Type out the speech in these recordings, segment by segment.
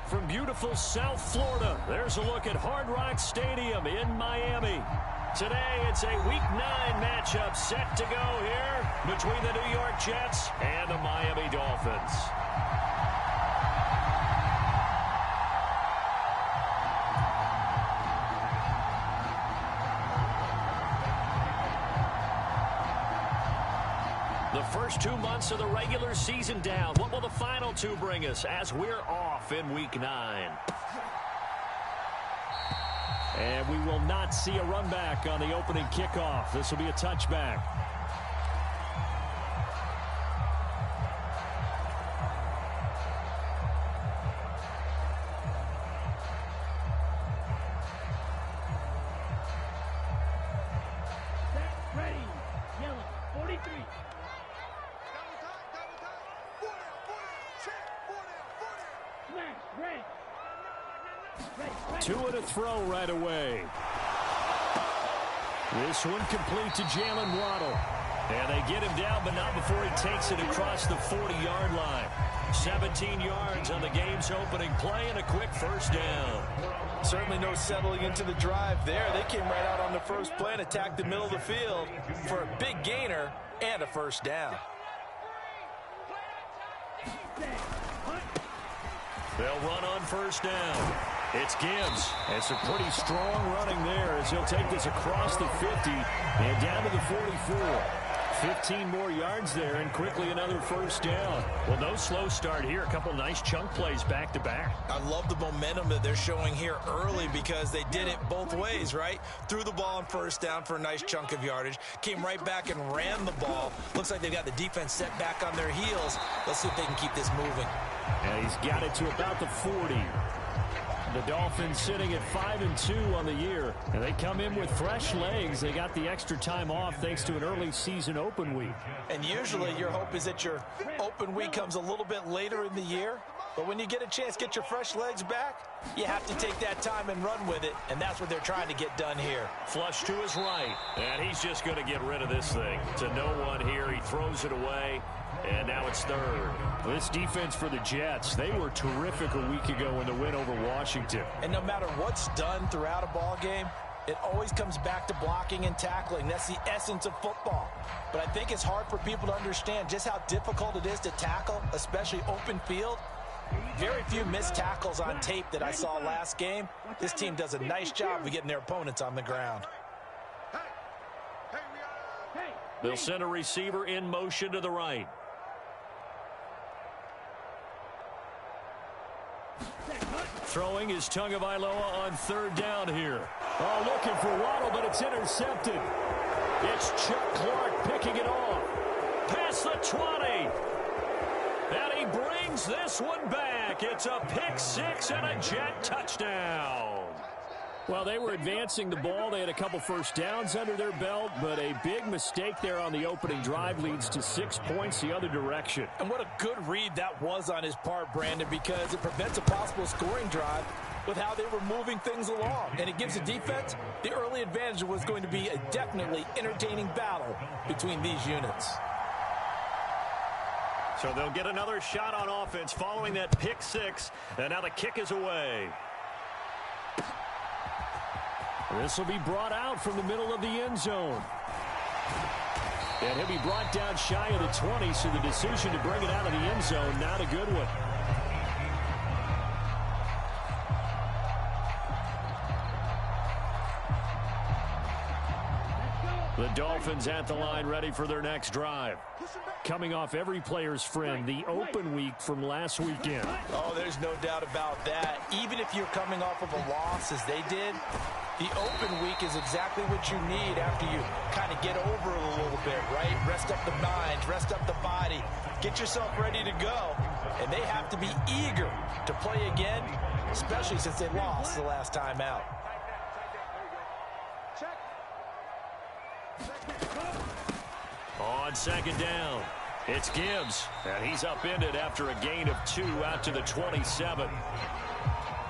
from beautiful South Florida. There's a look at Hard Rock Stadium in Miami. Today, it's a Week 9 matchup set to go here between the New York Jets and the Miami Dolphins. The first 2 months of the regular season down. What will the final 2 bring us as we're off in Week 9? And we will not see a run back on the opening kickoff. This will be a touchback. Two and a throw right away. This one complete to Jalen Waddle. And they get him down, but not before he takes it across the 40-yard line. 17 yards on the game's opening play and a quick first down. Certainly no settling into the drive there. They came right out on the first play and attacked the middle of the field for a big gainer and a first down. They'll run on first down. It's Gibbs. And some pretty strong running there as he'll take this across the 50 and down to the 44. 15 more yards there and quickly another first down. Well, no slow start here. A couple nice chunk plays back to back. I love the momentum that they're showing here early because they did it both ways, right? Threw the ball on first down for a nice chunk of yardage. Came right back and ran the ball. Looks like they've got the defense set back on their heels. Let's see if they can keep this moving. And he's got it to about the 40. The Dolphins sitting at 5-2 on the year, and they come in with fresh legs. They got the extra time off thanks to an early season open week. And usually your hope is that your open week comes a little bit later in the year. But when you get a chance to get your fresh legs back, you have to take that time and run with it, and that's what they're trying to get done here. Flush to his right, and he's just going to get rid of this thing. To no one here, he throws it away. And now it's third. This defense for the Jets, they were terrific a week ago in the win over Washington. And no matter what's done throughout a ball game, it always comes back to blocking and tackling. That's the essence of football. But I think it's hard for people to understand just how difficult it is to tackle, especially open field. Very few missed tackles on tape that I saw last game. This team does a nice job of getting their opponents on the ground. They'll send a receiver in motion to the right. Throwing is Tagovailoa on third down here. Oh, looking for Waddle, but it's intercepted. It's Chuck Clark picking it off. Past the 20. And he brings this one back. It's a pick six and a Jet touchdown. Well, they were advancing the ball. They had a couple first downs under their belt, but a big mistake there on the opening drive leads to 6 points the other direction. And what a good read that was on his part, Brandon, because it prevents a possible scoring drive with how they were moving things along. And it gives the defense the early advantage. Was going to be a definitely entertaining battle between these units. So they'll get another shot on offense following that pick six, and now the kick is away. This will be brought out from the middle of the end zone. And he'll be brought down shy of the 20, so the decision to bring it out of the end zone, not a good one. The Dolphins at the line ready for their next drive. Coming off every player's friend, the open week from last weekend. Oh, there's no doubt about that. Even if you're coming off of a loss as they did, the open week is exactly what you need after you kind of get over it a little bit, right? Rest up the mind, rest up the body, get yourself ready to go. And they have to be eager to play again, especially since they lost the last time out. On second down, it's Gibbs, and he's upended after a gain of 2 out to the 27.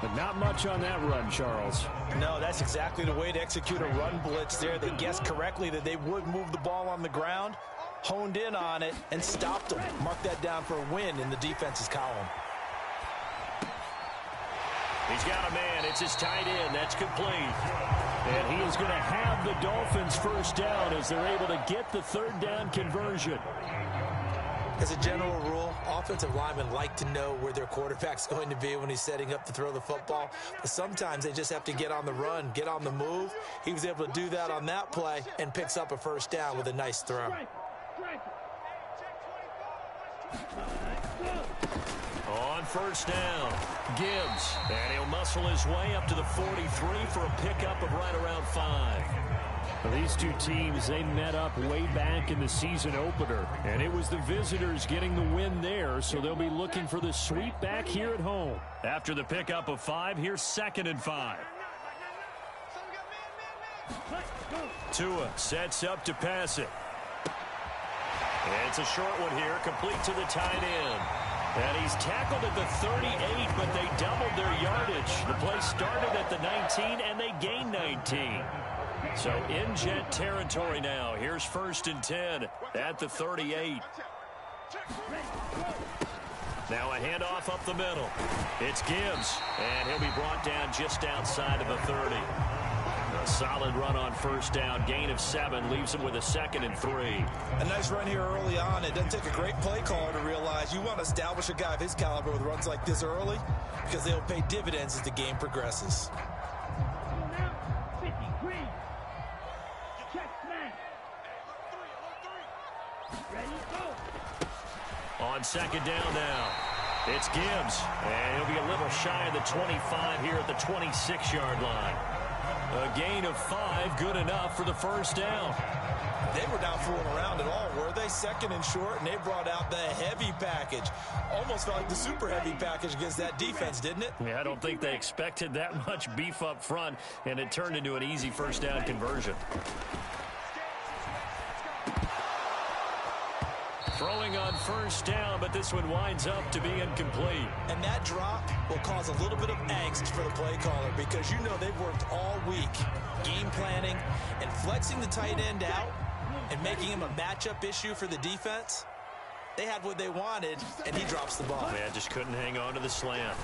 But not much on that run, Charles. No, that's exactly the way to execute a run blitz there. They guessed correctly that they would move the ball on the ground, honed in on it, and stopped them. Mark that down for a win in the defense's column. He's got a man. It's his tight end. That's complete. And he is going to have the Dolphins first down as they're able to get the third down conversion. As a general rule, offensive linemen like to know where their quarterback's going to be when he's setting up to throw the football. But sometimes they just have to get on the run, get on the move. He was able to do that on that play and picks up a first down with a nice throw. On first down, Gibbs. And he'll muscle his way up to the 43 for a pickup of right around 5. Well, these two teams, they met up way back in the season opener, and it was the visitors getting the win there, so they'll be looking for the sweep back here at home. After the pickup of 5, here's 2nd and 5. Tua sets up to pass it. And it's a short one here, complete to the tight end. And he's tackled at the 38, but they doubled their yardage. The play started at the 19, and they gained 19. So in Jet territory now. Here's 1st and 10 at the 38. Now a handoff up the middle. It's Gibbs, and he'll be brought down just outside of the 30. A solid run on first down. Gain of 7 leaves him with a 2nd and 3. A nice run here early on. It doesn't take a great play caller to realize you want to establish a guy of his caliber with runs like this early because they'll pay dividends as the game progresses. On 2nd down now, it's Gibbs, and he'll be a little shy of the 25 here at the 26-yard line. A gain of 5, good enough for the first down. They were not fooling around at all, were they? 2nd and short, and they brought out the heavy package. Almost felt like the super heavy package against that defense, didn't it? Yeah, I don't think they expected that much beef up front, and it turned into an easy first down conversion. Throwing on first down, but this one winds up to be incomplete. And that drop will cause a little bit of angst for the play caller because you know they've worked all week game planning and flexing the tight end out and making him a matchup issue for the defense. They had what they wanted, and he drops the ball. Man, just couldn't hang on to the slant.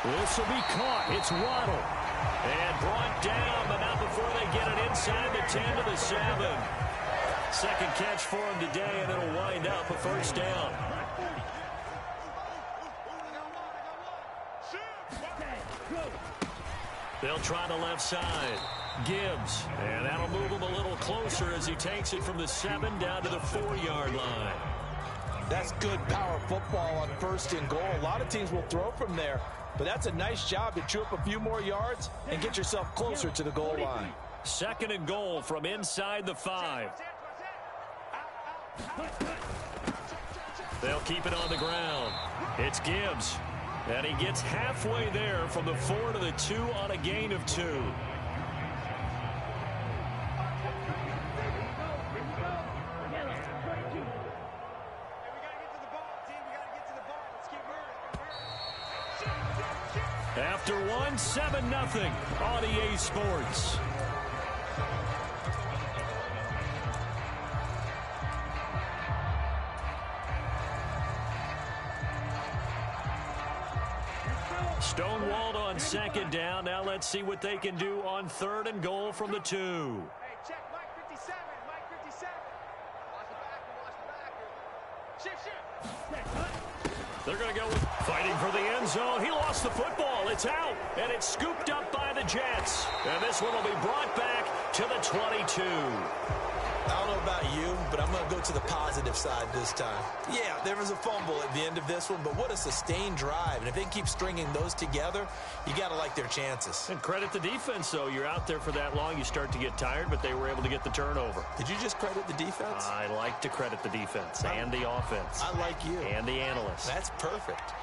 This will be caught. It's Waddle. And brought down, but not before they get it inside the 10 to the 7. Second catch for him today, and it'll wind up a first down. They'll try the left side. Gibbs, and that'll move him a little closer as he takes it from the 7 down to the 4-yard line. That's good power football on 1st and goal. A lot of teams will throw from there, but that's a nice job to chew up a few more yards and get yourself closer to the goal line. 2nd and goal from inside the 5. They'll keep it on the ground. It's Gibbs, and he gets halfway there from the 4 to the 2 on a gain of 2. After 1, 7-0 on EA Sports. Stonewalled on 2nd down. Now let's see what they can do on 3rd and goal from the 2. Hey, check Mike 57. Mike 57. Watch the backer. Shift. They're going to go with fighting for the end zone. He lost the football. It's out, and it's scooped up by the Jets. And this one will be brought back to the 22. I don't know about you, but I'm going to go to the positive side this time. Yeah, there was a fumble at the end of this one, but what a sustained drive. And if they keep stringing those together, you got to like their chances. And credit the defense, though. You're out there for that long, you start to get tired, but they were able to get the turnover. Did you just credit the defense? I like to credit the defense and the offense. I like you. And the analysts. That's perfect.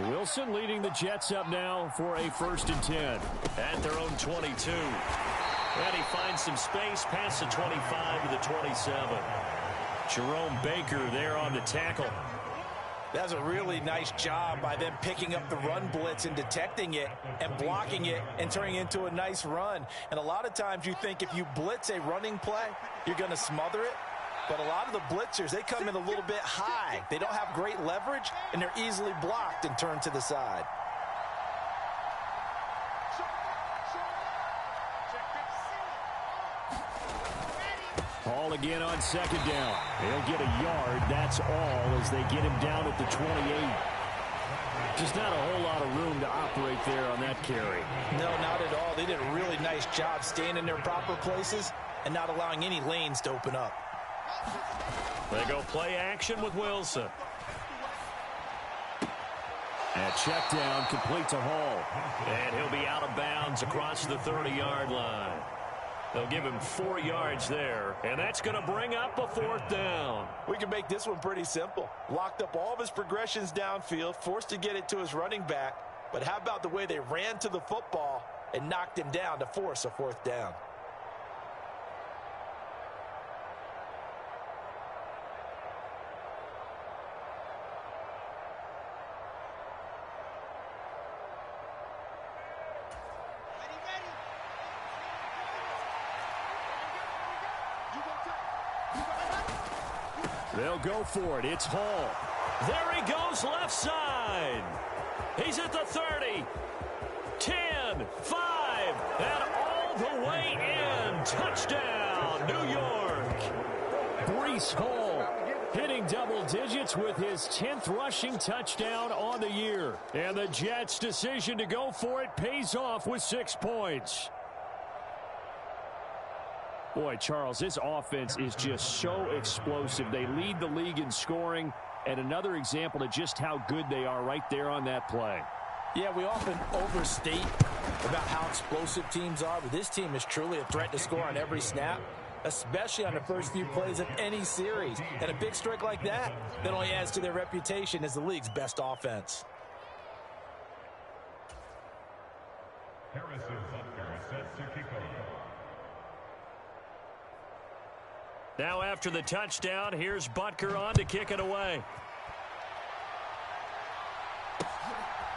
Wilson leading the Jets up now for a 1st and 10 at their own 22. And he finds some space past the 25 to the 27. Jerome Baker there on the tackle. That's a really nice job by them picking up the run blitz and detecting it and blocking it and turning it into a nice run. And a lot of times you think if you blitz a running play, you're going to smother it. But a lot of the blitzers, they come in a little bit high. They don't have great leverage, and they're easily blocked and turned to the side. Hall again on second down. He'll get a yard. That's all as they get him down at the 28. Just not a whole lot of room to operate there on that carry. No, not at all. They did a really nice job staying in their proper places and not allowing any lanes to open up. They go play action with Wilson. And check down complete to Hall. And he'll be out of bounds across the 30-yard line. They'll give him 4 yards there, and that's going to bring up a 4th down. We can make this one pretty simple. Locked up all of his progressions downfield, forced to get it to his running back. But how about the way they ran to the football and knocked him down to force a 4th down? They'll go for it. It's Hall. There he goes left side. He's at the 30. 10, 5, and all the way in. Touchdown, New York. Breece Hall hitting double digits with his 10th rushing touchdown on the year. And the Jets' decision to go for it pays off with 6 points. Boy, Charles, this offense is just so explosive. They lead the league in scoring, and another example of just how good they are right there on that play. Yeah, we often overstate about how explosive teams are, but this team is truly a threat to score on every snap, especially on the first few plays of any series. And a big strike like that only adds to their reputation as the league's best offense. Harrison Butker set to kick off. Now after the touchdown, here's Butker on to kick it away.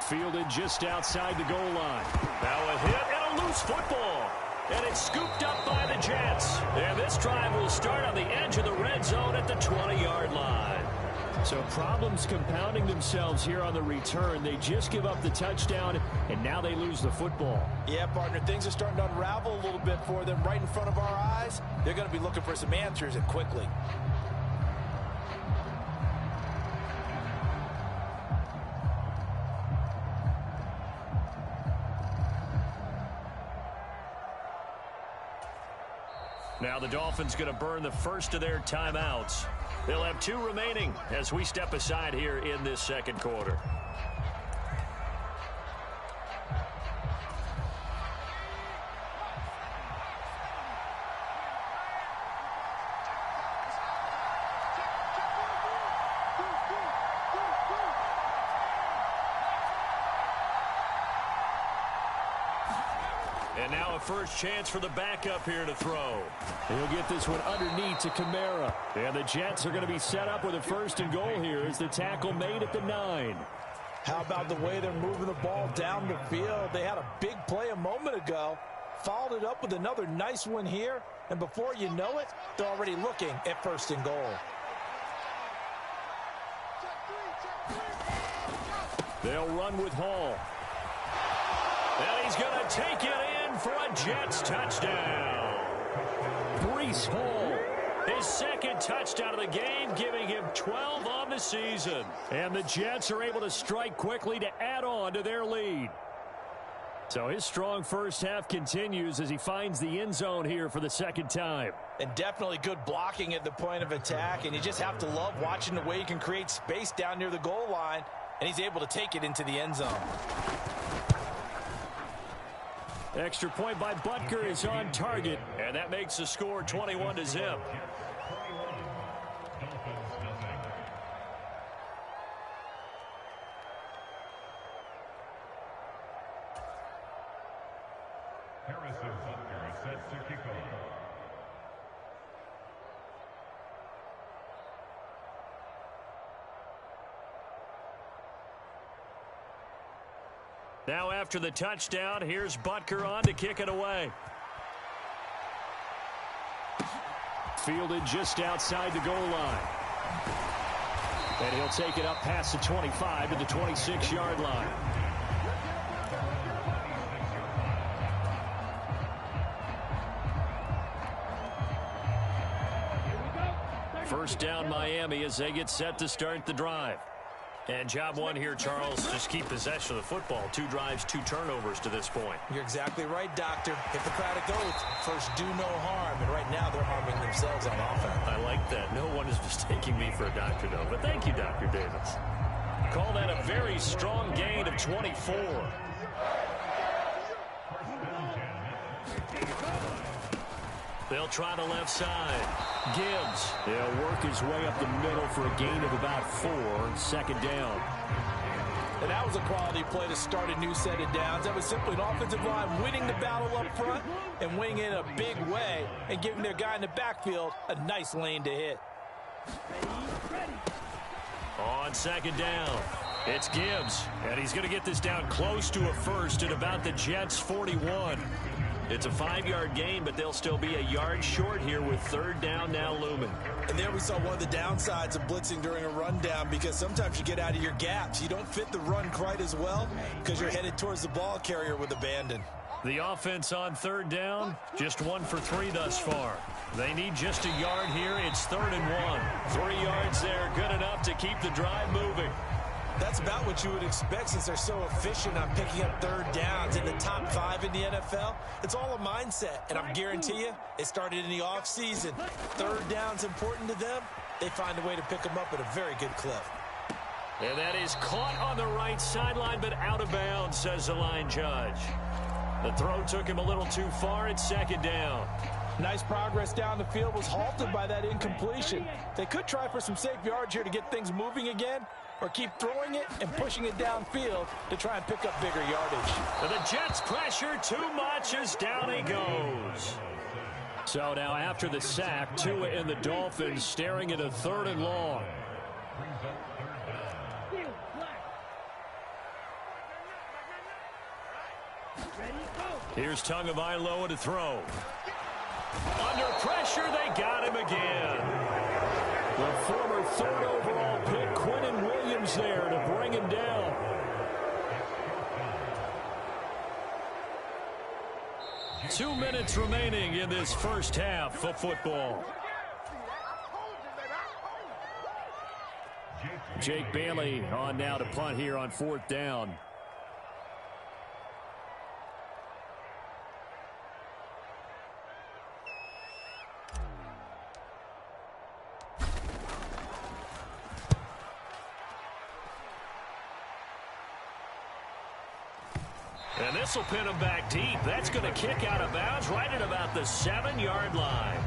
Fielded just outside the goal line. Now a hit and a loose football. And it's scooped up by the Jets. And this drive will start on the edge of the red zone at the 20-yard line. So problems compounding themselves here on the return. They just give up the touchdown, and now they lose the football. Yeah, partner, things are starting to unravel a little bit for them right in front of our eyes. They're going to be looking for some answers, and quickly. Now the Dolphins going to burn the first of their timeouts. They'll have 2 remaining as we step aside here in this second quarter. And now a first chance for the backup here to throw. He'll get this one underneath to Kamara. And the Jets are going to be set up with a 1st and goal here as the tackle made at the 9. How about the way they're moving the ball down the field? They had a big play a moment ago, followed it up with another nice one here, and before you know it, they're already looking at 1st and goal. They'll run with Hall. And he's going to take it in for a Jets touchdown. Breece Hall, his 2nd touchdown of the game, giving him 12 on the season. And the Jets are able to strike quickly to add on to their lead. So his strong first half continues as he finds the end zone here for the 2nd time. And definitely good blocking at the point of attack, and you just have to love watching the way he can create space down near the goal line, and he's able to take it into the end zone. Extra point by Butker is on target, and that makes the score 21-0. Harrison Butker set to kick off. Now after the touchdown, here's Butker on to kick it away. Fielded just outside the goal line. And he'll take it up past the 25 to the 26-yard line. First down Miami as they get set to start the drive. And job one here, Charles, just keep possession of the football. 2 drives, 2 turnovers to this point. You're exactly right, Doctor. If the crowd goes, first do no harm. And right now they're harming themselves on offense. I like that. No one is mistaking me for a doctor, though. But thank you, Dr. Davis. Call that a very strong gain of 24. They'll try the left side. Gibbs. He'll work his way up the middle for a gain of about 4. Second down. And that was a quality play to start a new set of downs. That was simply an offensive line winning the battle up front and winning it in a big way and giving their guy in the backfield a nice lane to hit. On second down, it's Gibbs. And he's going to get this down close to a first at about the Jets' 41. It's a 5-yard gain, but they'll still be a yard short here with third down now looming. And there we saw one of the downsides of blitzing during a rundown, because sometimes you get out of your gaps. You don't fit the run quite as well because you're headed towards the ball carrier with abandon. The offense on third down, just 1 for 3 thus far. They need just a yard here. It's 3rd and 1. 3 yards there, good enough to keep the drive moving. That's about what you would expect since they're so efficient on picking up third downs in the top 5 in the NFL. It's all a mindset, and I guarantee you, it started in the offseason. Third down's important to them. They find a way to pick them up at a very good clip. And that is caught on the right sideline, but out of bounds, says the line judge. The throw took him a little too far. It's second down. Nice progress down the field was halted by that incompletion. They could try for some safe yards here to get things moving again, or keep throwing it and pushing it downfield to try and pick up bigger yardage. And the Jets pressure too much as down he goes. So now after the sack, Tua and the Dolphins staring at a 3rd and long. Here's Tagovailoa to throw. Under pressure, they got him again. The former 3rd overall pick, Quinnen Williams, there to bring him down. Two minutes remaining in this first half of football. Jake Bailey on now to punt here on 4th down. And this will pin him back deep. That's going to kick out of bounds right at about the 7-yard line.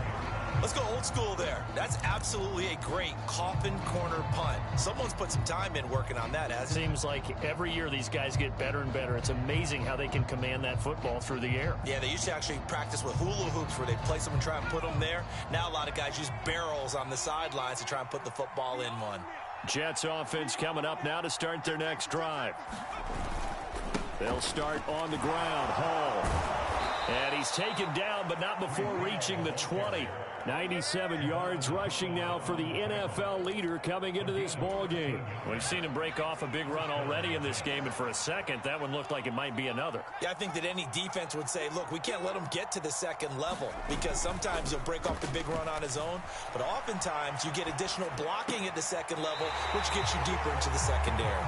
Let's go old school there. That's absolutely a great coffin corner punt. Someone's put some time in working on that, hasn't it? Seems like every year these guys get better and better. It's amazing how they can command that football through the air. Yeah, they used to actually practice with hula hoops where they place them and try and put them there. Now a lot of guys use barrels on the sidelines to try and put the football in one. Jets offense coming up now to start their next drive. They'll start on the ground. Hall. And he's taken down, but not before reaching the 20. 97 yards rushing now for the NFL leader coming into this ball game. We've seen him break off a big run already in this game, and for a second, that one looked like it might be another. Yeah, I think that any defense would say, look, we can't let him get to the second level, because sometimes he'll break off the big run on his own, but oftentimes you get additional blocking at the second level, which gets you deeper into the secondary.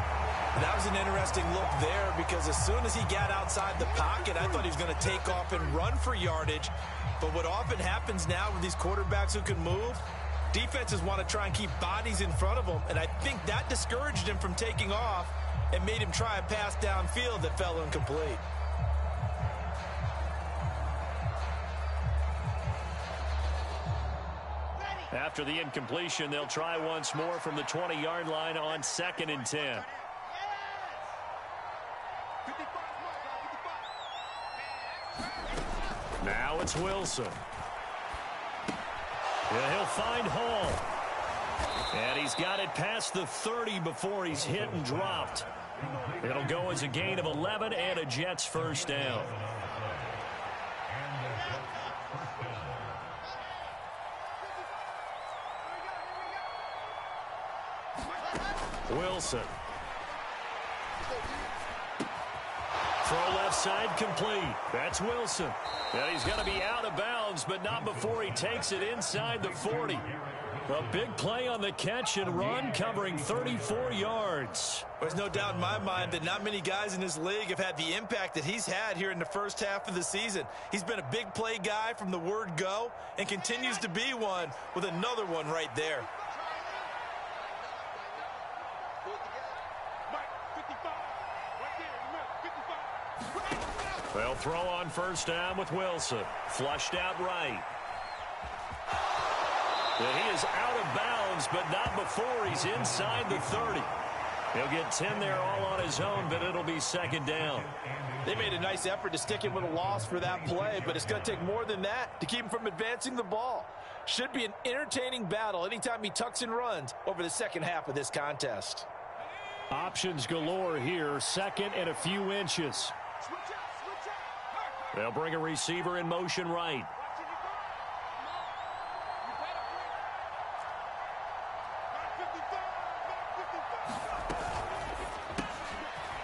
And that was an interesting look there, because as soon as he got outside the pocket, I thought he was going to take off and run for yardage. But what often happens now with these quarterbacks who can move, defenses want to try and keep bodies in front of them, and I think that discouraged him from taking off and made him try a pass downfield that fell incomplete. After the incompletion, they'll try once more from the 20-yard line on 2nd and 10. Now it's Wilson. Yeah, he'll find Hall. And he's got it past the 30 before he's hit and dropped. It'll go as a gain of 11 and a Jets first down. Wilson. Throw left side complete. That's Wilson. And he's going to be out of bounds, but not before he takes it inside the 40. A big play on the catch and run, covering 34 yards. There's no doubt in my mind that not many guys in this league have had the impact that he's had here in the first half of the season. He's been a big play guy from the word go and continues to be one with another one right there. They'll throw on first down with Wilson. Flushed out right. And he is out of bounds, but not before he's inside the 30. He'll get 10 there all on his own, but it'll be second down. They made a nice effort to stick him with a loss for that play, but it's going to take more than that to keep him from advancing the ball. Should be an entertaining battle anytime he tucks and runs over the second half of this contest. Options galore here, second and a few inches. They'll bring a receiver in motion right.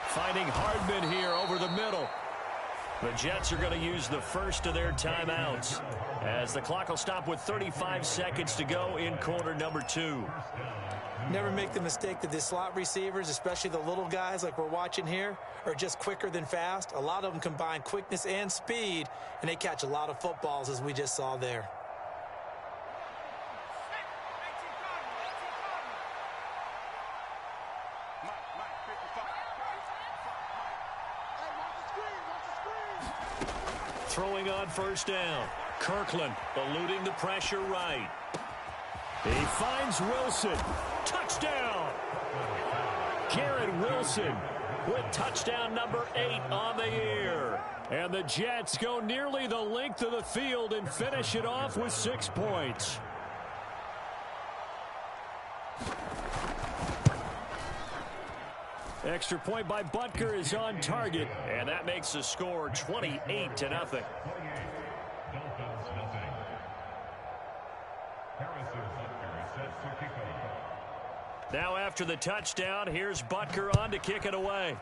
Finding Hardman here over the middle. The Jets are going to use the first of their timeouts as the clock will stop with 35 seconds to go in quarter number 2. Never make the mistake that the slot receivers, especially the little guys like we're watching here, are just quicker than fast. A lot of them combine quickness and speed, and they catch a lot of footballs, as we just saw there. Throwing on first down. Kirkland eluding the pressure right. He finds Wilson. Touchdown! Garrett Wilson with touchdown number 8 on the year. And the Jets go nearly the length of the field and finish it off with 6 points. Extra point by Butker is on target, and that makes the score 28-0. Dolphins nothing. Harrison Butker is set to kick off. Now after the touchdown, here's Butker on to kick it away.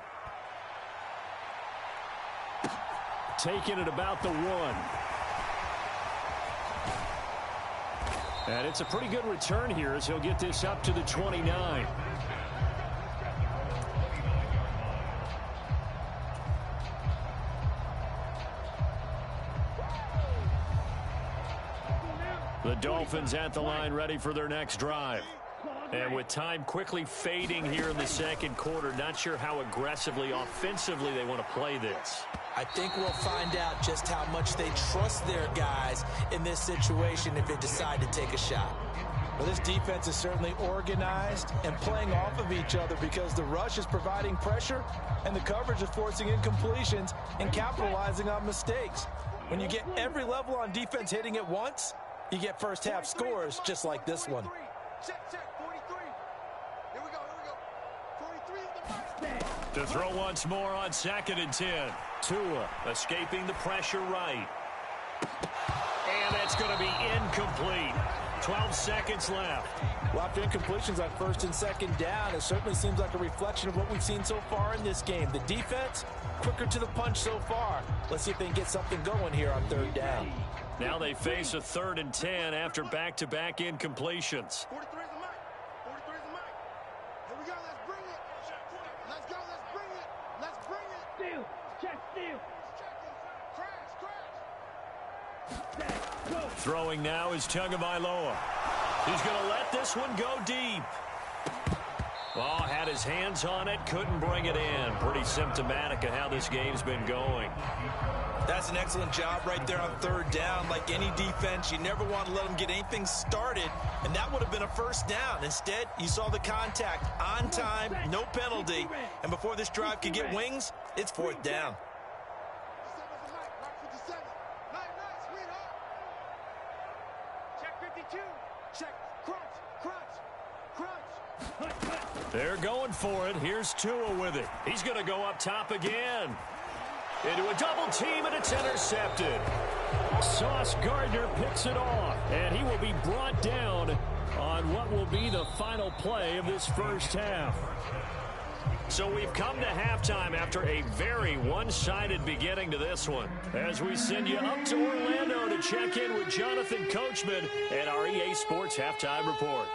Taking it about the 1. And it's a pretty good return here as he'll get this up to the 29. The Dolphins at the line ready for their next drive. And with time quickly fading here in the second quarter, not sure how aggressively, offensively they want to play this. I think we'll find out just how much they trust their guys in this situation if they decide to take a shot. Well, this defense is certainly organized and playing off of each other because the rush is providing pressure and the coverage is forcing incompletions and capitalizing on mistakes. When you get every level on defense hitting at once, you get first half scores just like this one. Check, 43. Here we go. 43 is the mark. To throw once more on 2nd and 10. Tua escaping the pressure right. And that's going to be incomplete. 12 seconds left. Well, after incompletions on 1st and 2nd down, it certainly seems like a reflection of what we've seen so far in this game. The defense, quicker to the punch so far. Let's see if they can get something going here on 3rd down. Now they face a 3rd and 10 after back-to-back incompletions. 43 is the mark. 43 is the mark. Here we go. Let's bring it. Let's go. Let's bring it. Steal. Check steal. Crash. Throwing now is Tagovailoa. He's going to let this one go deep. Oh, had his hands on it, couldn't bring it in. Pretty symptomatic of how this game's been going. That's an excellent job right there on 3rd down. Like any defense, you never want to let them get anything started, and that would have been a first down. Instead, you saw the contact on time, no penalty, and before this drive could get wings, it's 4th down. Check 52. Check. Crunch. They're going for it. Here's Tua with it. He's going to go up top again. Into a double team, and it's intercepted. Sauce Gardner picks it off, and he will be brought down on what will be the final play of this first half. So we've come to halftime after a very one-sided beginning to this one. As we send you up to Orlando to check in with Jonathan Coachman and our EA Sports Halftime Report.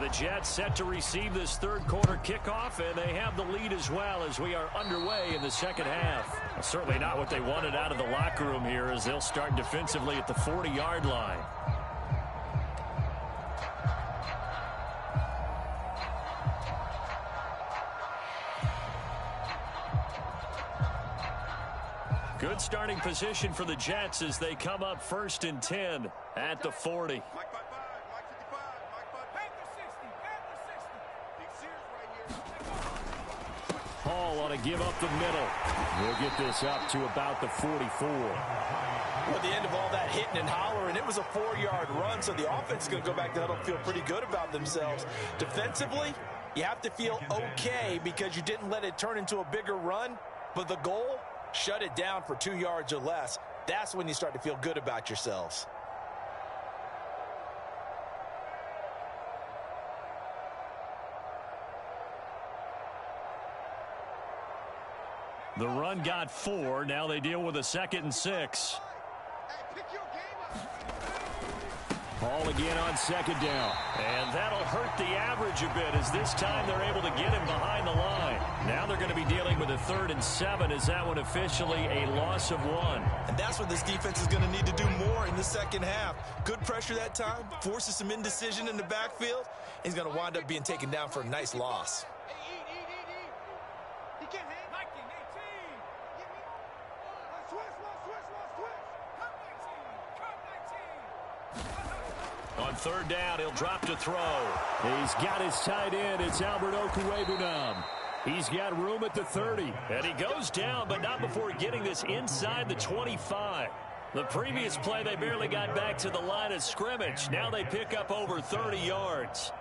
The Jets set to receive this third quarter kickoff, and they have the lead as well as we are underway in the second half. Well, certainly not what they wanted out of the locker room here, as they'll start defensively at the 40-yard line. Good starting position for the Jets as they come up 1st and 10 at the 40. Hall on a give up the middle. We'll get this up to about the 44. Well, at the end of all that hitting and hollering, it was a 4-yard run, so the offense is going to go back to huddle and feel pretty good about themselves. Defensively, you have to feel okay because you didn't let it turn into a bigger run, but the goal, shut it down for 2 yards or less. That's when you start to feel good about yourselves. The run got 4. Now they deal with a 2nd and 6. Hall again on 2nd down. And that'll hurt the average a bit as this time they're able to get him behind the line. Now they're going to be dealing with a 3rd and 7 as that one officially a loss of 1. And that's what this defense is going to need to do more in the second half. Good pressure that time, forces some indecision in the backfield. He's going to wind up being taken down for a nice loss. On 3rd down, he'll drop to throw. He's got his tight end. It's Albert Okwuegbunam. He's got room at the 30. And he goes down, but not before getting this inside the 25. The previous play, they barely got back to the line of scrimmage. Now they pick up over 30 yards.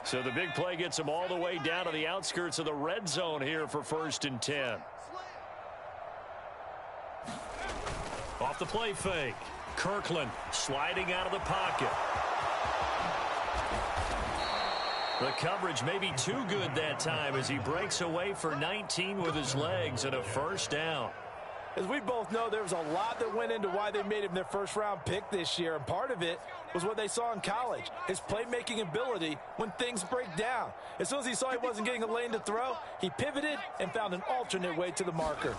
So the big play gets them all the way down to the outskirts of the red zone here for 1st and 10. Off the play fake. Kirkland sliding out of the pocket. The coverage may be too good that time as he breaks away for 19 with his legs and a 1st down. As we both know, there was a lot that went into why they made him their first-round pick this year, and part of it was what they saw in college, his playmaking ability when things break down. As soon as he saw he wasn't getting a lane to throw, he pivoted and found an alternate way to the marker.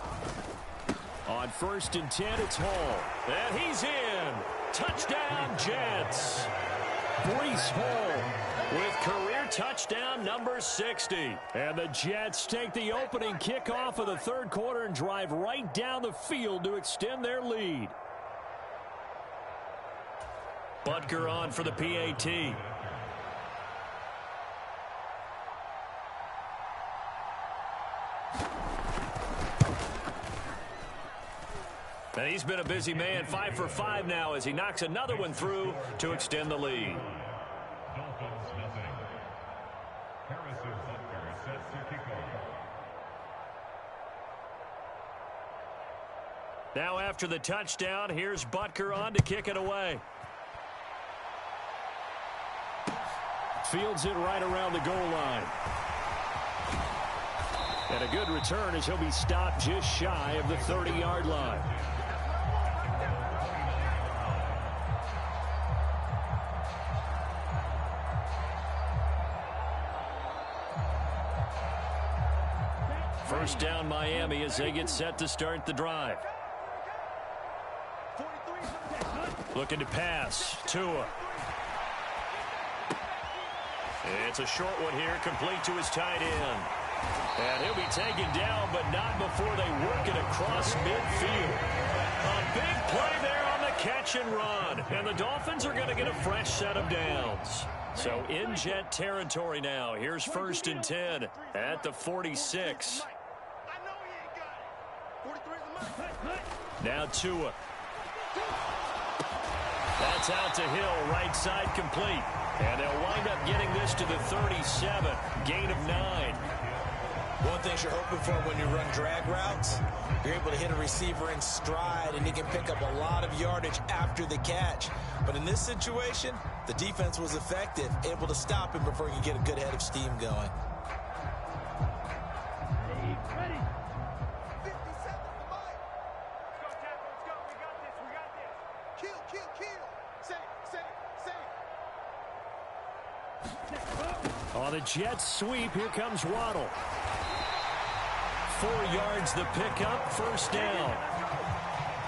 On 1st and 10, it's Hall. And he's in. Touchdown, Jets. Breece Hall with career touchdown number 60. And the Jets take the opening kickoff of the 3rd quarter and drive right down the field to extend their lead. Butker on for the PAT. And he's been a busy man, 5 for 5 now as he knocks another one through to extend the lead. Dolphins nothing. Harrison Butker sets to kick off. Now after the touchdown, here's Butker on to kick it away. Fields it right around the goal line. And a good return as he'll be stopped just shy of the 30-yard line. First down Miami as they get set to start the drive. Looking to pass. Tua. It's a short one here, complete to his tight end. And he'll be taken down, but not before they work it across midfield. A big play there on the Catch and run. And the Dolphins are going to get a fresh set of downs. So in Jet territory now. Here's 1st and 10 at the 46. Now Tua. That's out to Hill, right side complete. And they'll wind up getting this to the 37, gain of 9. One thing you're hoping for when you run drag routes, you're able to hit a receiver in stride, and he can pick up a lot of yardage after the catch. But in this situation, the defense was effective, able to stop him before he could get a good head of steam going. Ready. 50 seconds to bite. Let's go, Tackle. Let's go. We got this. We got this. Kill, kill, kill. Save. On the Jets sweep, here comes Waddle. 4 yards the pickup, 1st down.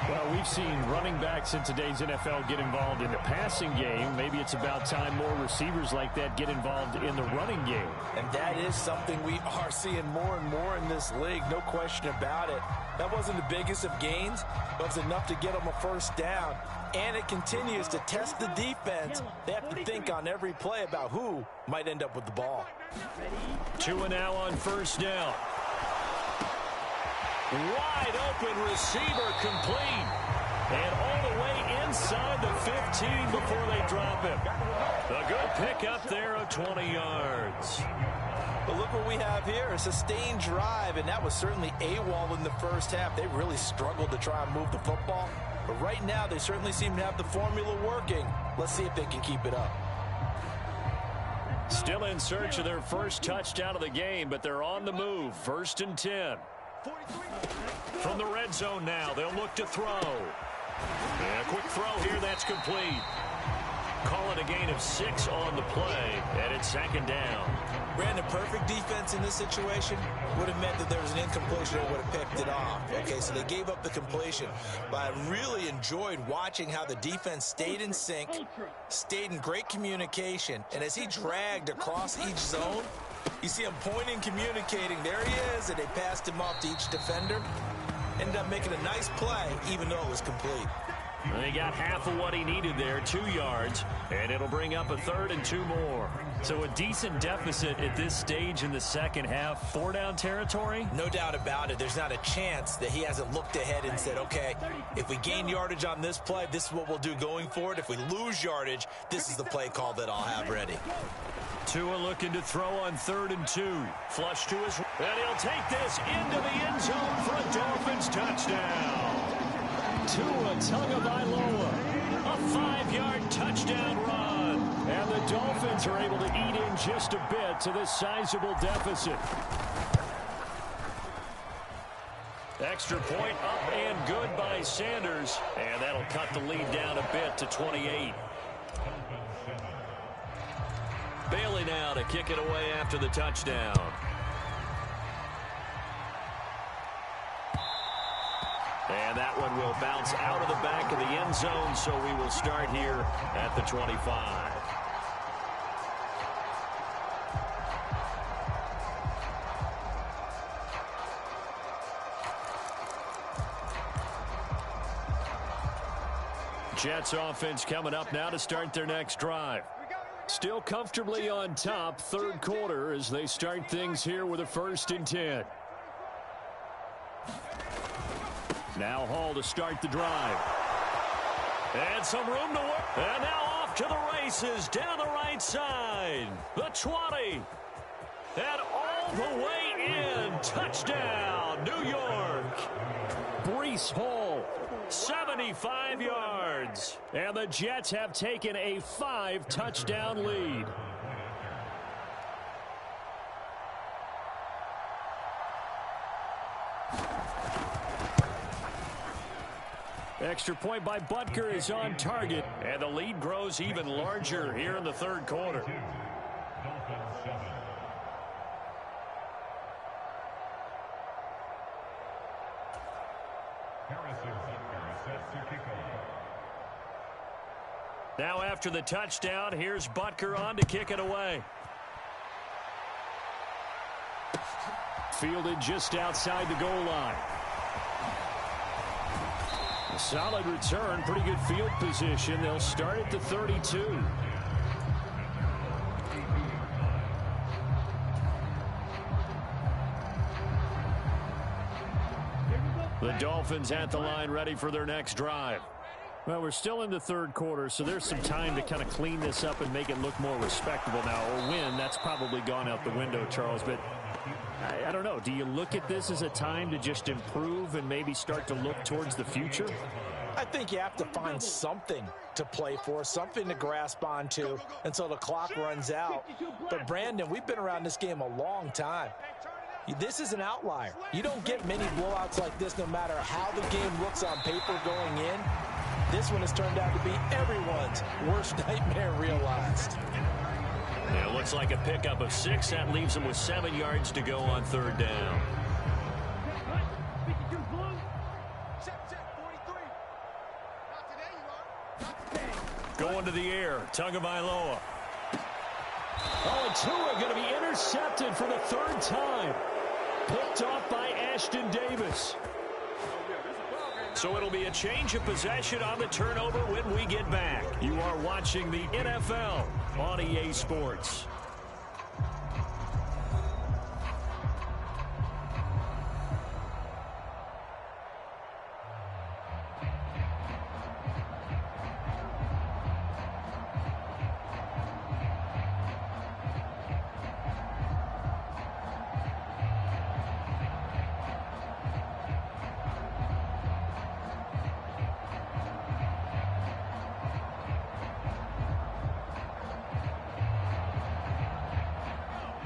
Well, we've seen running backs in today's NFL get involved in the passing game. Maybe it's about time more receivers like that get involved in the running game. And that is something we are seeing more and more in this league, no question about it. That wasn't the biggest of gains, but it was enough to get them a 1st down. And it continues to test the defense. They have to think on every play about who might end up with the ball. Tua now on 1st down. Wide open receiver complete. And all the way inside the 15 before they drop him. A good pickup there of 20 yards. But look what we have here, a sustained drive, and that was certainly AWOL in the 1st half. They really struggled to try and move the football. But right now, they certainly seem to have the formula working. Let's see if they can keep it up. Still in search of their 1st touchdown of the game, but they're on the move. 1st and 10. From the red zone now, they'll look to throw. And a quick throw here, that's complete. Call it a gain of 6 on the play, and it's 2nd down. Brandon, perfect defense in this situation would have meant that there was an incompletion and would have picked it off. Okay, so they gave up the completion. But I really enjoyed watching how the defense stayed in sync, stayed in great communication, and as he dragged across each zone, you see him pointing, communicating. There he is, and they passed him off to each defender. Ended up making a nice play, even though it was complete. And he got half of what he needed there, 2 yards, and it'll bring up a 3rd and 2 more. So a decent deficit at this stage in the 2nd half. 4-down territory? No doubt about it. There's not a chance that he hasn't looked ahead and said, okay, if we gain yardage on this play, this is what we'll do going forward. If we lose yardage, this is the play call that I'll have ready. Tua looking to throw on 3rd and 2. Flush to his... And he'll take this into the end zone for a Dolphins touchdown. Tua Tagovailoa, a 5-yard touchdown run. And the Dolphins are able to eat in just a bit to this sizable deficit. Extra point up and good by Sanders. And that'll cut the lead down a bit to 28. Bailey now to kick it away after the touchdown. And that one will bounce out of the back of the end zone, so we will start here at the 25. Jets offense coming up now to start their next drive. Still comfortably on top, 3rd quarter as they start things here with a 1st and 10. Now Hall to start the drive. And some room to work. And now off to the races down the right side. The 20. And all the way in. Touchdown, New York. Breece Hall, 75 yards. And the Jets have taken a 5-touchdown lead. Extra point by Butker is on target. And the lead grows even larger here in the 3rd quarter. Now after the touchdown, here's Butker on to kick it away. Fielded just outside the goal line. Solid return, pretty good field position. They'll start at the 32. The Dolphins at the line, ready for their next drive. Well, we're still in the third quarter, so there's some time to kind of clean this up and make it look more respectable now. A win, that's probably gone out the window, Charles, but I don't know. Do you look at this as a time to just improve and maybe start to look towards the future? I think you have to find something to play for, something to grasp onto until the clock runs out. But, Brandon, we've been around this game a long time. This is an outlier. You don't get many blowouts like this no matter how the game looks on paper going in. This one has turned out to be everyone's worst nightmare realized. Yeah, it looks like a pickup of 6. That leaves them with 7 yards to go on third down. Going to the air, Tagovailoa. Oh, and Tua going to be intercepted for the 3rd time. Picked off by Ashton Davis. So it'll be a change of possession on the turnover when we get back. You are watching the NFL on EA Sports.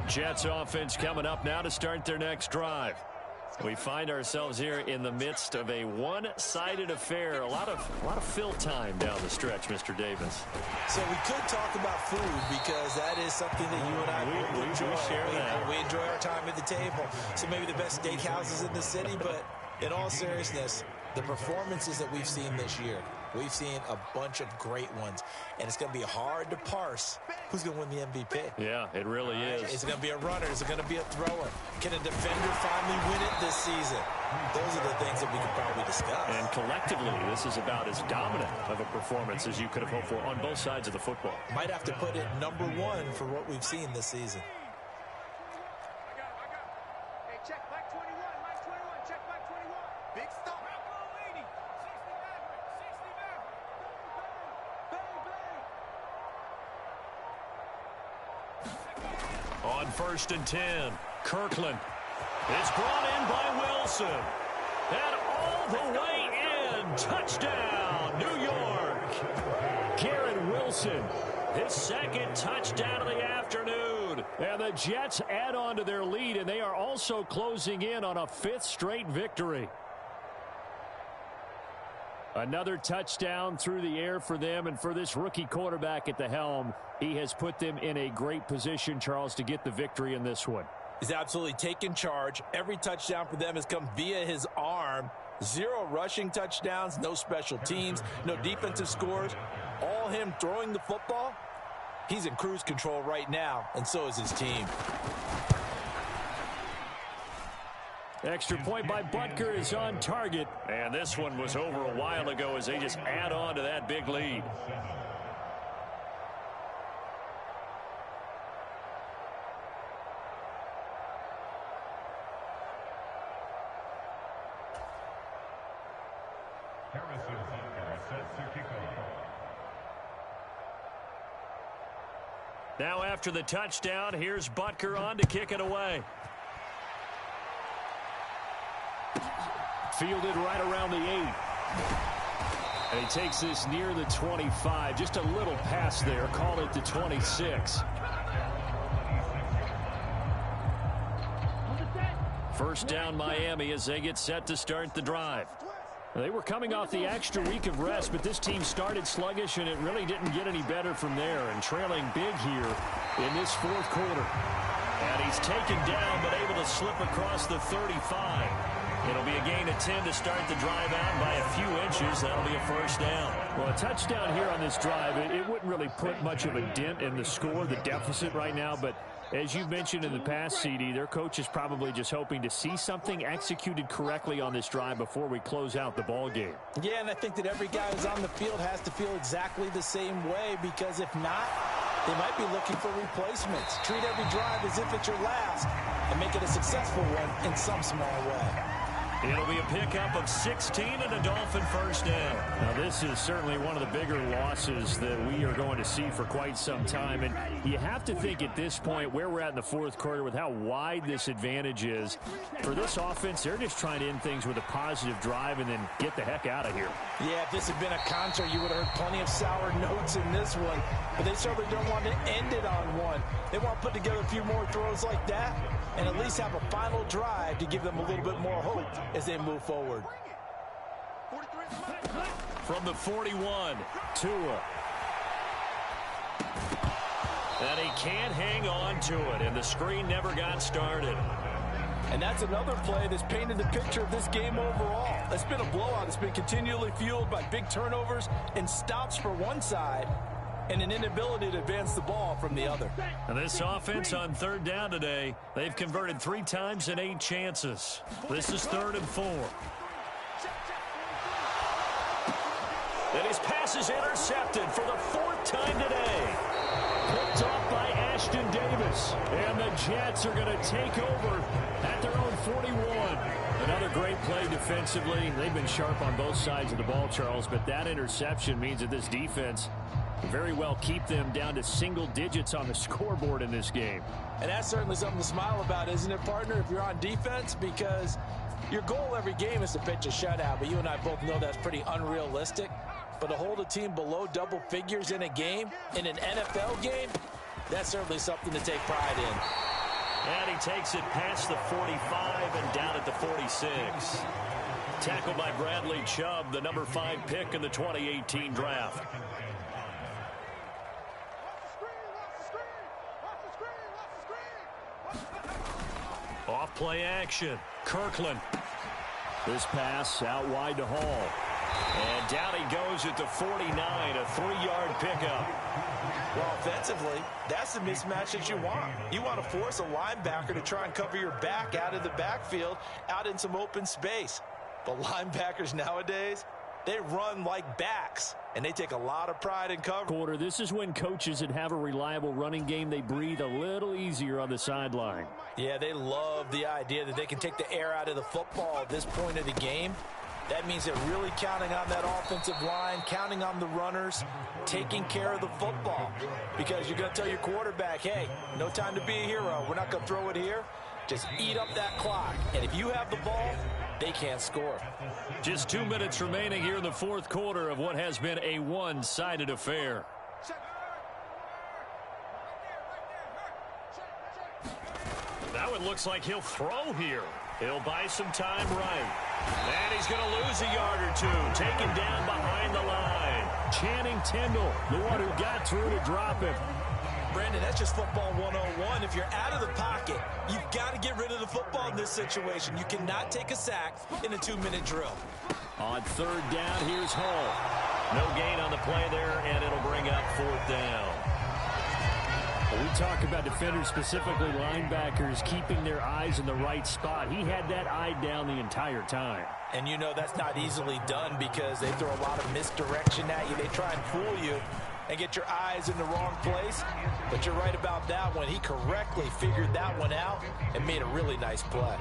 Jets offense coming up now to start their next drive. We find ourselves here in the midst of a one-sided affair. A lot of fill time down the stretch, Mr. Davis. So we could talk about food because that is something that you and I we share that. We enjoy our time at the table. So maybe the best steakhouses in the city, but in all seriousness, the performances that we've seen this year, we've seen a bunch of great ones, and it's going to be hard to parse who's going to win the MVP. Yeah, it really is. Is it going to be a runner? Is it going to be a thrower? Can a defender finally win it this season? Those are the things that we could probably discuss. And collectively, this is about as dominant of a performance as you could have hoped for on both sides of the football. Might have to put it number 1 for what we've seen this season. Hey, check Mike 21, Mike 21, check Mike 21. Big stop. On 1st and 10, Kirkland. It's brought in by Wilson. And all the way in. Touchdown, New York. Garrett Wilson, his 2nd touchdown of the afternoon. And the Jets add on to their lead, and they are also closing in on a 5th straight victory. Another touchdown through the air for them, and for this rookie quarterback at the helm, he has put them in a great position, Charles, to get the victory in this one. He's absolutely taken charge. Every touchdown for them has come via his arm. 0 rushing touchdowns, no special teams, no defensive scores. All him throwing the football. He's in cruise control right now, and so is his team. Extra point by Butker is on target. And this one was over a while ago as they just add on to that big lead. Harrison Butker set to kick off. Now after the touchdown, here's Butker on to kick it away. Fielded right around the 8. And he takes this near the 25. Just a little pass there. Call it the 26. First down Miami as they get set to start the drive. They were coming off the extra week of rest, but this team started sluggish, and it really didn't get any better from there. And trailing big here in this 4th quarter. And he's taken down, but able to slip across the 35. It'll be a gain of 10 to start the drive out by a few inches. That'll be a first down. Well, a touchdown here on this drive, it wouldn't really put much of a dent in the score, the deficit right now, but As you've mentioned in the past, CD, their coach is probably just hoping to see something executed correctly on this drive before we close out the ball game. Yeah, and I think that every guy who's on the field has to feel exactly the same way, because if not, they might be looking for replacements. Treat every drive as if it's your last and make it a successful one in some small way. It'll be a pickup of 16 and a Dolphin first down. Now, this is certainly one of the bigger losses that we are going to see for quite some time. And you have to think at this point where we're at in the fourth quarter with how wide this advantage is. For this offense, they're just trying to end things with a positive drive and then get the heck out of here. Yeah, if this had been a concert, you would have heard plenty of sour notes in this one. But they certainly don't want to end it on one. They want to put together a few more throws like that and at least have a final drive to give them a little bit more hope as they move forward. From the 41, Tua. And he can't hang on to it, and the screen never got started. And that's another play that's painted the picture of this game overall. It's been a blowout. It's been continually fueled by big turnovers and stops for one side and an inability to advance the ball from the other. And this offense on third down today, they've converted 3 times in 8 chances. This is 3rd and 4. And his pass is intercepted for the 4th time today. Picked off by Ashton Davis. And the Jets are going to take over at their own 41. Another great play defensively. They've been sharp on both sides of the ball, Charles, but that interception means that this defense very well keep them down to single digits on the scoreboard in this game. And that's certainly something to smile about, isn't it, partner, if you're on defense? Because your goal every game is to pitch a shutout, but you and I both know that's pretty unrealistic. But to hold a team below double figures in a game, in an NFL game, that's certainly something to take pride in. And he takes it past the 45 and down at the 46. Tackled by Bradley Chubb, the number 5 pick in the 2018 draft. Off play action. Kirkland. This pass out wide to Hall. And down he goes at the 49, a 3-yard pickup. Well, offensively, that's the mismatch that you want. You want to force a linebacker to try and cover your back out of the backfield, out in some open space. But linebackers nowadays, they run like backs, and they take a lot of pride in cover. This is when coaches that have a reliable running game, they breathe a little easier on the sideline. Yeah, they love the idea that they can take the air out of the football at this point of the game. That means they're really counting on that offensive line, counting on the runners, taking care of the football. Because you're going to tell your quarterback, hey, no time to be a hero. We're not going to throw it here. Just eat up that clock. And if you have the ball, they can't score. Just 2 minutes remaining here in the fourth quarter of what has been a one-sided affair. Now it looks like he'll throw here. He'll buy some time right. And he's going to lose a yard or two. Taken down behind the line. Channing Tindall, the one who got through to drop him. Brandon, that's just football 101. If you're out of the pocket, you've got to get rid of the football in this situation. You cannot take a sack in a 2-minute drill. On third down, here's Hall. No gain on the play there, and it'll bring up 4th down. We talk about defenders, specifically linebackers, keeping their eyes in the right spot. He had that eye down the entire time. And you know that's not easily done because they throw a lot of misdirection at you. They try and fool you and get your eyes in the wrong place. But you're right about that one. He correctly figured that one out and made a really nice play.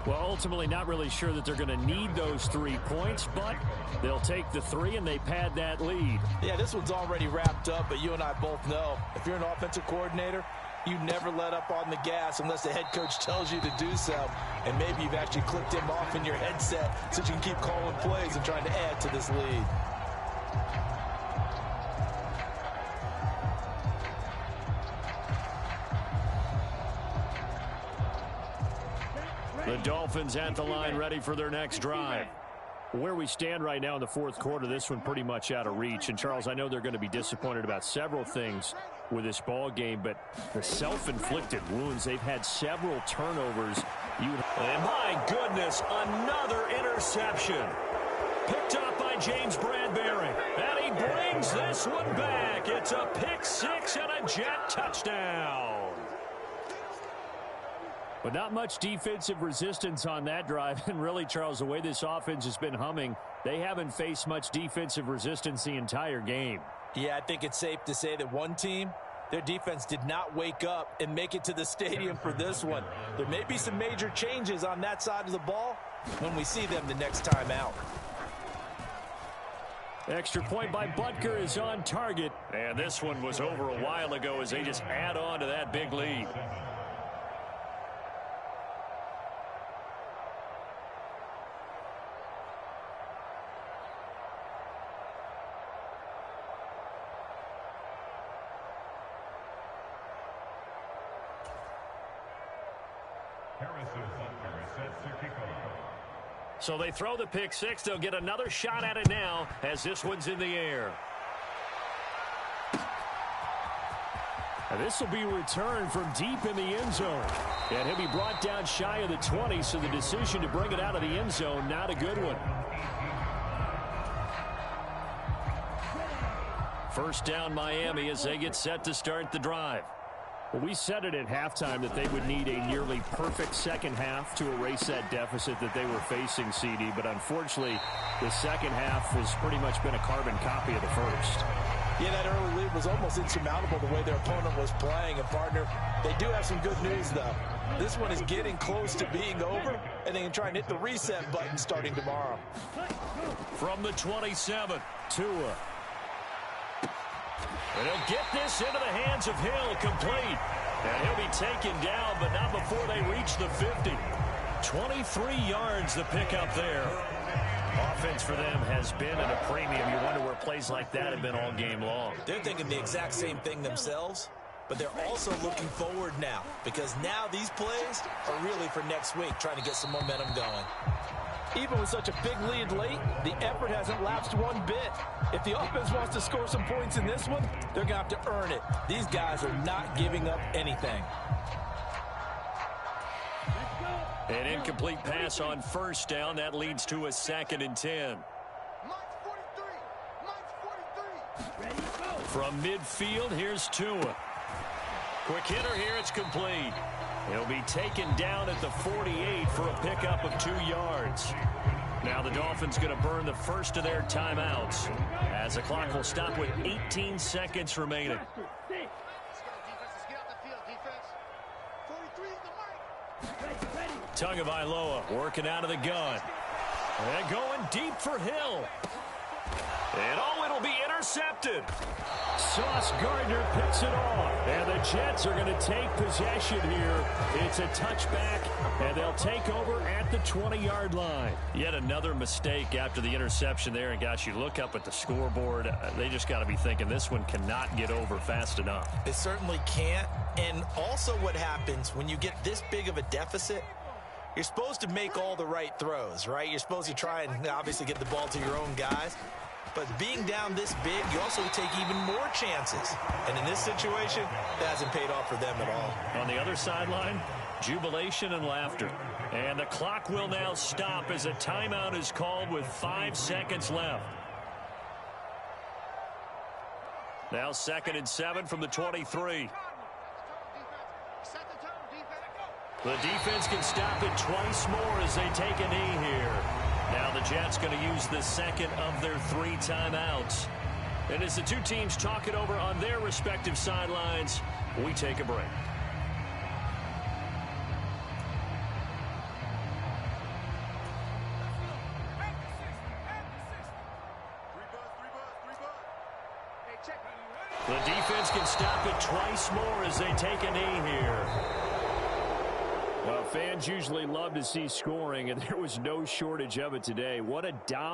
Well, ultimately not really sure that they're going to need those 3 points, but they'll take the 3 and they pad that lead. Yeah, this one's already wrapped up, but you and I both know if you're an offensive coordinator, you never let up on the gas unless the head coach tells you to do so. And maybe you've actually clicked him off in your headset so you can keep calling plays and trying to add to this lead. The Dolphins at the line, ready for their next drive. Where we stand right now in the fourth quarter, this one pretty much out of reach. And, Charles, I know they're going to be disappointed about several things with this ball game, but the self-inflicted wounds, they've had several turnovers. And my goodness, another interception. Picked up by James Bradbury. And he brings this one back. It's a pick 6 and a Jet touchdown. But not much defensive resistance on that drive. And really, Charles, the way this offense has been humming, they haven't faced much defensive resistance the entire game. Yeah, I think it's safe to say that one team, their defense did not wake up and make it to the stadium for this one. There may be some major changes on that side of the ball when we see them the next time out. Extra point by Butker is on target. And this one was over a while ago as they just add on to that big lead. So they throw the pick six. They'll get another shot at it now as this one's in the air. And this will be returned from deep in the end zone. And he'll be brought down shy of the 20, so the decision to bring it out of the end zone, not a good one. First down Miami as they get set to start the drive. Well, we said it at halftime that they would need a nearly perfect second half to erase that deficit that they were facing, CD. But unfortunately, the second half has pretty much been a carbon copy of the first. Yeah, that early lead was almost insurmountable the way their opponent was playing. And, partner, they do have some good news, though. This one is getting close to being over, and they can try and hit the reset button starting tomorrow. From the 27, Tua. And he'll get this into the hands of Hill, complete. And he'll be taken down, but not before they reach the 50. 23 yards the pickup there. Offense for them has been at a premium. You wonder where plays like that have been all game long. They're thinking the exact same thing themselves, but they're also looking forward now because now these plays are really for next week, trying to get some momentum going. Even with such a big lead late, the effort hasn't lapsed one bit. If the offense wants to score some points in this one, they're going to have to earn it. These guys are not giving up anything. An incomplete pass on first down. That leads to a 2nd and 10. From midfield, here's Tua. Quick hitter here, it's complete. He'll be taken down at the 48 for a pickup of 2 yards. Now the Dolphins going to burn the first of their timeouts as the clock will stop with 18 seconds remaining. Tagovailoa working out of the gun. And going deep for Hill. And it'll be intercepted. Sauce Gardner picks it off. And the Jets are going to take possession here. It's a touchback, and they'll take over at the 20-yard line. Yet another mistake after the interception there. And, gosh, you look up at the scoreboard. They just got to be thinking this one cannot get over fast enough. It certainly can't. And also what happens when you get this big of a deficit, you're supposed to make all the right throws, right? You're supposed to try and obviously get the ball to your own guys. But being down this big, you also take even more chances. And in this situation, that hasn't paid off for them at all. On the other sideline, jubilation and laughter. And the clock will now stop as a timeout is called with 5 seconds left. Now 2nd and 7 from the 23. The defense can stop it twice more as they take a knee here. Now the Jets going to use the second of their 3 timeouts. And as the two teams talk it over on their respective sidelines, we take a break. The defense can stop it twice more as they take a knee here. Well, fans usually love to see scoring, and there was no shortage of it today. What a dominant